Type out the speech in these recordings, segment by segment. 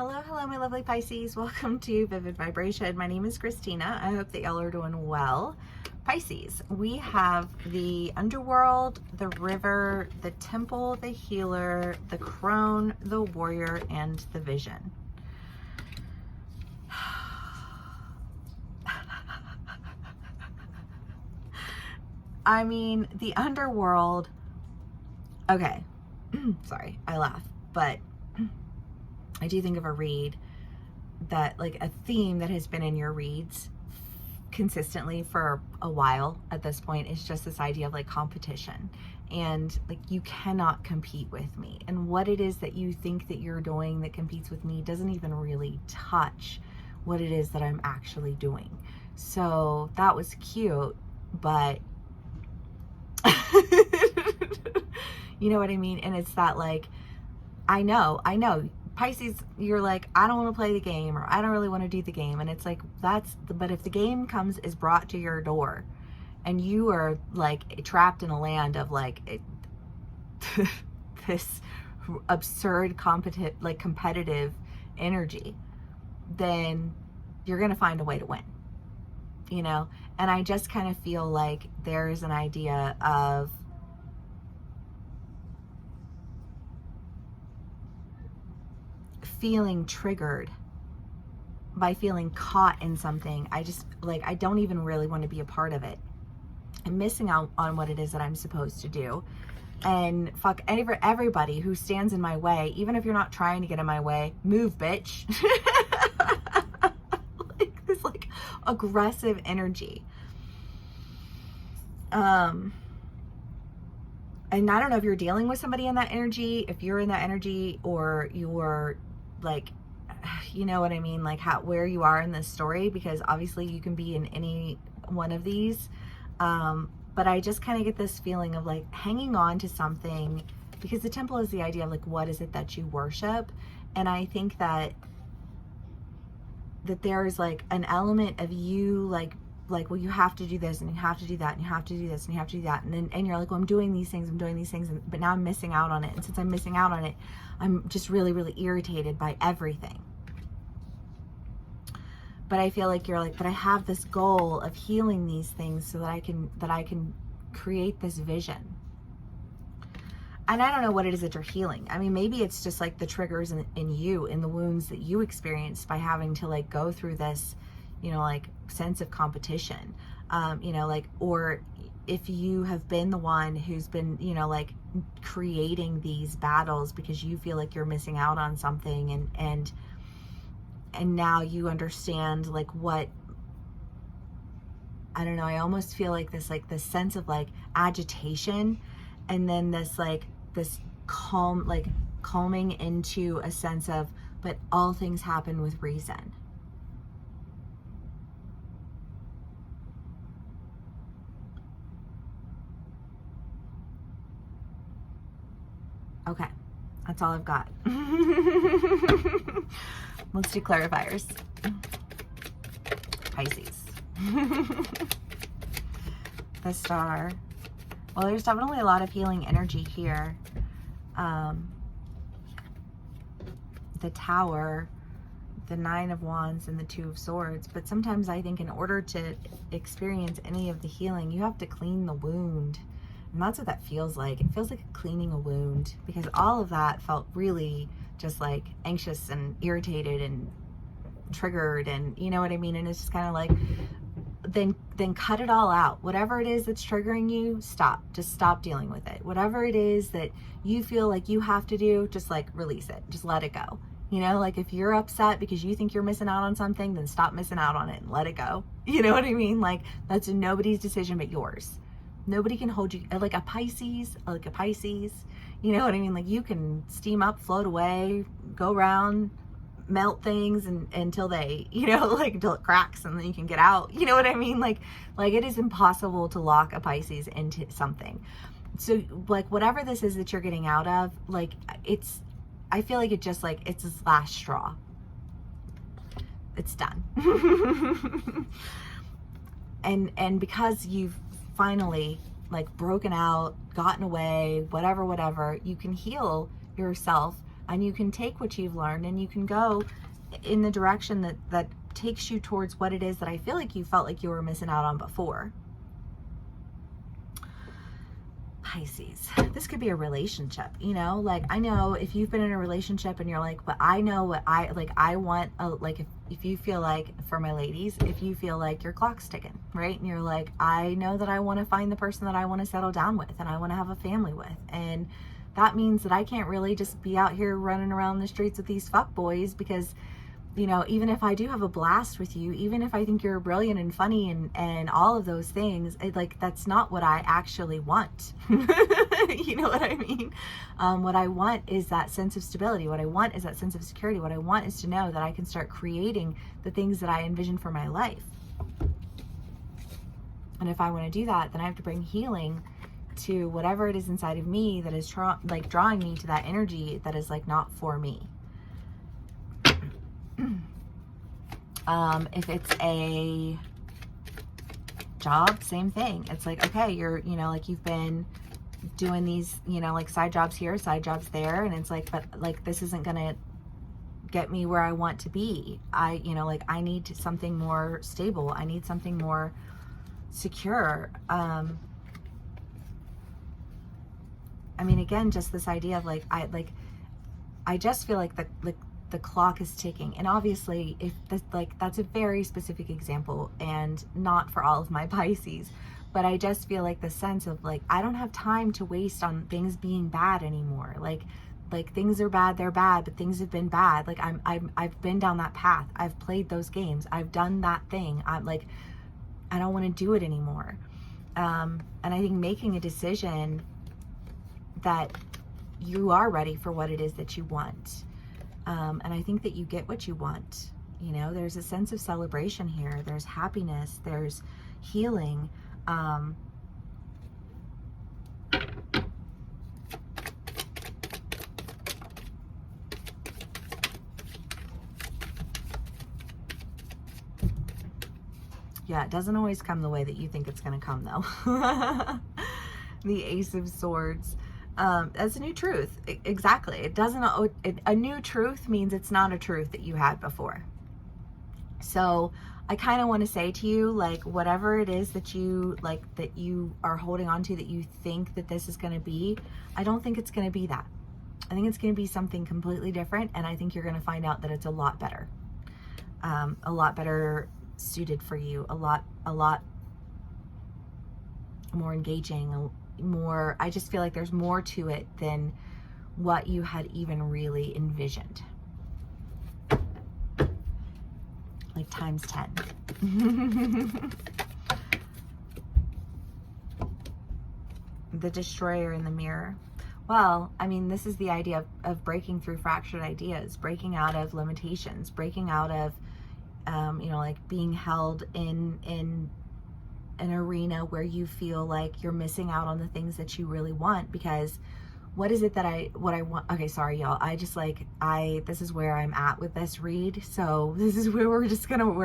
Hello, my lovely Pisces. Welcome to Vivid Vibration. My name is Christina. I hope that y'all are doing well. Pisces, we have the underworld, the river, the temple, the healer, the crone, the warrior, and the vision. I mean, the underworld, okay, sorry, I laugh, but I do think of a read that, like, a theme that has been in your reads consistently for a while at this point is just this idea of like competition, and like you cannot compete with me, and what it is that you think that you're doing that competes with me doesn't even really touch what it is that I'm actually doing. So that was cute, but you know what I mean? And it's that, like, I know Pisces, you're like, I don't want to play the game, or I don't really want to do the game. And it's like, but if the game is brought to your door and you are like trapped in a land of like this absurd competitive energy, then you're going to find a way to win, you know? And I just kind of feel like there's an idea of feeling triggered by feeling caught in something. I just, like, I don't even really want to be a part of it. I'm missing out on what it is that I'm supposed to do. And fuck everybody who stands in my way, even if you're not trying to get in my way, move, bitch. Like this, like, aggressive energy. And I don't know if you're dealing with somebody in that energy, if you're in that energy, or you're like, you know what I mean, like where you are in this story, because obviously you can be in any one of these, but I just kind of get this feeling of like hanging on to something, because the temple is the idea of like, what is it that you worship? And I think that there's like an element of you like, well, you have to do this, and you have to do that, and you have to do this, and you have to do that, and you're like, well, I'm doing these things, but now I'm missing out on it. And since I'm missing out on it, I'm just really, really irritated by everything. But I feel like you're like, but I have this goal of healing these things so that I can create this vision. And I don't know what it is that you're healing. I mean, maybe it's just like the triggers in you, in the wounds that you experienced by having to like go through this, you know, like sense of competition, you know, like, or if you have been the one who's been, you know, like creating these battles because you feel like you're missing out on something, and now you understand like what, I don't know, I almost feel like this sense of like agitation, and then this calming into a sense of, but all things happen with reason. Okay, that's all I've got. Let's do clarifiers. Pisces. The Star. Well, there's definitely a lot of healing energy here. The Tower, the Nine of Wands, and the Two of Swords. But sometimes I think in order to experience any of the healing, you have to clean the wound. And that's what that feels like. It feels like cleaning a wound, because all of that felt really just like anxious and irritated and triggered, and you know what I mean? And it's just kind of like, then cut it all out. Whatever it is that's triggering you, stop. Just stop dealing with it. Whatever it is that you feel like you have to do, just like release it. Just let it go. You know, like if you're upset because you think you're missing out on something, then stop missing out on it and let it go. You know what I mean? Like, that's nobody's decision but yours. Nobody can hold you, like a Pisces, you know what I mean? Like, you can steam up, float away, go around, melt things until they, you know, like until it cracks, and then you can get out. You know what I mean? Like it is impossible to lock a Pisces into something. So like whatever this is that you're getting out of, like I feel like it's this last straw. It's done. and because you've finally like broken out, gotten away, whatever, you can heal yourself and you can take what you've learned and you can go in the direction that takes you towards what it is that I feel like you felt like you were missing out on before. Pisces, this could be a relationship, you know, like I know if you've been in a relationship and you're like, but I know what I like, I want a, like if you feel like, for my ladies, if you feel like your clock's ticking, right, and you're like, I know that I want to find the person that I want to settle down with and I want to have a family with, and that means that I can't really just be out here running around the streets with these fuck boys, because you know, even if I do have a blast with you, even if I think you're brilliant and funny and all of those things, like, that's not what I actually want. You know what I mean? What I want is that sense of stability. What I want is that sense of security. What I want is to know that I can start creating the things that I envision for my life. And if I want to do that, then I have to bring healing to whatever it is inside of me that is drawing me to that energy that is like not for me. If it's a job, same thing. It's like, okay, you're, you know, like you've been doing these, you know, like side jobs here, side jobs there. And it's like, but like, this isn't going to get me where I want to be. You know, like I need something more stable. I need something more secure. I mean, again, just this idea of like, I just feel like the clock is ticking. And obviously, if that's a very specific example and not for all of my Pisces, but I just feel like the sense of like, I don't have time to waste on things being bad anymore. Like things are bad, they're bad, but things have been bad. Like I've been down that path. I've played those games. I've done that thing. I'm like, I don't want to do it anymore. And I think making a decision that you are ready for what it is that you want. And I think that you get what you want. You know, there's a sense of celebration here. There's happiness. There's healing. Yeah, it doesn't always come the way that you think it's going to come, though. The Ace of Swords. That's a new truth. Exactly. It doesn't, a new truth means it's not a truth that you had before. So I kind of want to say to you, like, whatever it is that you like, that you are holding on to, that you think that this is going to be, I don't think it's going to be that. I think it's going to be something completely different. And I think you're going to find out that it's a lot better suited for you, a lot more engaging, more, I just feel like there's more to it than what you had even really envisioned. Like times 10. The Destroyer in the Mirror. Well, I mean, this is the idea of breaking through fractured ideas, breaking out of limitations, breaking out of, you know, like being held in an arena where you feel like you're missing out on the things that you really want. Because what is it that what I want? Okay, sorry y'all. This is where I'm at with this read. So this is where we're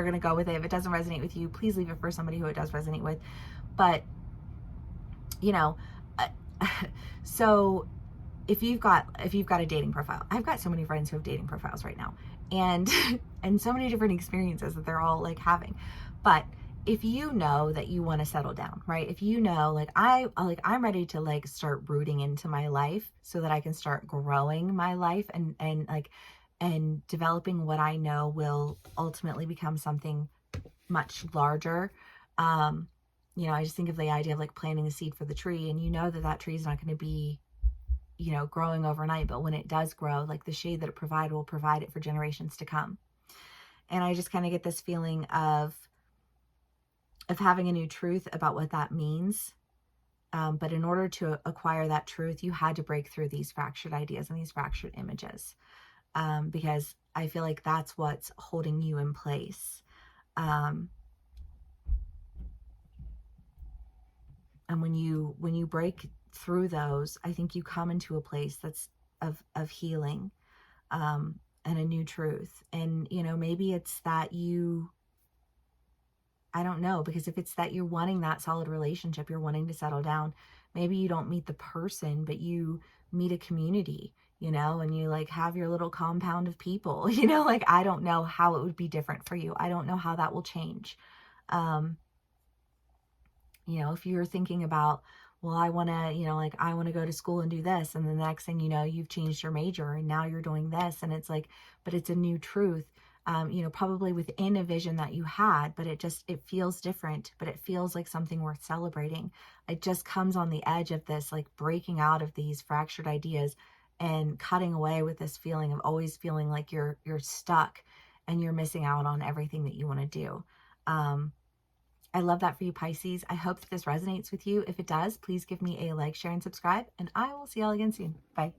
gonna go with it. If it doesn't resonate with you, please leave it for somebody who it does resonate with. But, you know, so if you've got a dating profile, I've got so many friends who have dating profiles right now, and so many different experiences that they're all like having. But if you know that you want to settle down, right? If you know, like I'm ready to like start rooting into my life so that I can start growing my life and developing what I know will ultimately become something much larger. You know, I just think of the idea of like planting a seed for the tree, and you know that tree is not going to be, you know, growing overnight, but when it does grow, like the shade that it will provide it for generations to come. And I just kind of get this feeling of having a new truth about what that means. But in order to acquire that truth, you had to break through these fractured ideas and these fractured images, because I feel like that's what's holding you in place. And when you break through those, I think you come into a place that's of healing, and a new truth. And, you know, maybe it's that I don't know, because if it's that you're wanting that solid relationship, you're wanting to settle down, maybe you don't meet the person, but you meet a community. you know, and you like have your little compound of people, you know, like I don't know how it would be different for you. I don't know how that will change. You know, if you're thinking about, well, I want to, you know, like I want to go to school and do this. And the next thing you know, you've changed your major and now you're doing this. And it's like, but it's a new truth, you know, probably within a vision that you had, but it feels different, but it feels like something worth celebrating. It just comes on the edge of this, like breaking out of these fractured ideas and cutting away with this feeling of always feeling like you're stuck and you're missing out on everything that you want to do. I love that for you, Pisces. I hope that this resonates with you. If it does, please give me a like, share, and subscribe, and I will see y'all again soon. Bye.